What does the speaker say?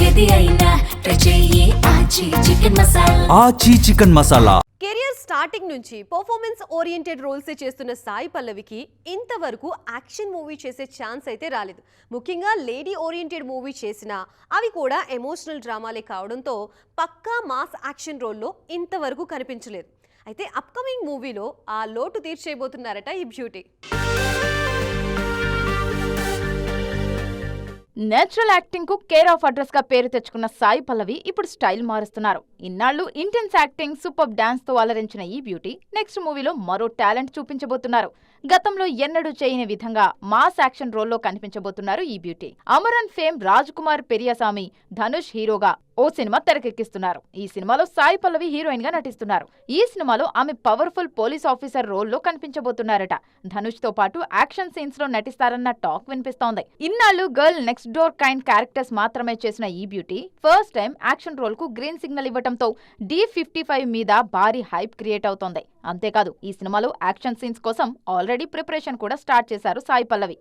ఏది అయినా ట్రై చెయ్యి ఆచి చికెన్ మసాలా. ఆచి చికెన్ మసాలా. కెరియర్ స్టార్టింగ్ నుంచి పర్ఫార్మెన్స్ ఓరియంటెడ్ రోల్సే చేస్తున్న సాయి పల్లవికి ఇంతవరకు యాక్షన్ మూవీ చేసే ఛాన్స్ అయితే రాలేదు. ముఖ్యంగా లేడీ ఓరియంటెడ్ మూవీ చేసినా అవి కూడా ఎమోషనల్ డ్రామాలే కావడంతో పక్కా మాస్ యాక్షన్ రోల్లో ఇంతవరకు కనిపించలేదు. అయితే అప్కమింగ్ మూవీలో ఆ లోటు తీర్చేయబోతున్నారట ఈ బ్యూటీ. నేచురల్ యాక్టింగ్ కు కేర్ ఆఫ్ అడ్రస్ గా పేరు తెచ్చుకున్న సాయి పల్లవి ఇప్పుడు స్టైల్ మారుస్తున్నారు. ఇన్నాళ్లు ఇంటెన్స్ యాక్టింగ్, సూపర్ డాన్స్ తో అలరించిన ఈ బ్యూటీ నెక్స్ట్ మూవీలో మరో టాలెంట్ చూపించబోతున్నారు. గతంలో ఎన్నడూ చేయని విధంగా మాస్ యాక్షన్ రోల్లో కనిపించబోతున్నారు ఈ బ్యూటీ. అమరన్ ఫేమ్ రాజ్ కుమార్ పెరియసామి ధనుష్ హీరోగా ఓ సినిమా తెరకెక్కిస్తున్నారు. ఈ సినిమాలో సాయి పల్లవి హీరోయిన్ గా నటిస్తున్నారు. ఈ సినిమాలో ఆమె పవర్ఫుల్ పోలీస్ ఆఫీసర్ రోల్లో కనిపించబోతున్నారట. ధనుష్ తో పాటు యాక్షన్ సీన్స్ లో నటిస్తారన్న టాక్ వినిపిస్తోంది. ఇన్నాళ్లు girl next door kind characters మాత్రమే చేసిన ఈ beauty first time action role కు గ్రీన్ సిగ్నల్ ఇవ్వడంతో D55 మీద భారీ హైప్ క్రియేట్ అవుతోంది. అంతేకాదు ఈ సినిమాలో యాక్షన్ సీన్స్ కోసం ఆల్రెడీ ప్రిపరేషన్ కూడా స్టార్ట్ చేశారు సాయి పల్లవి.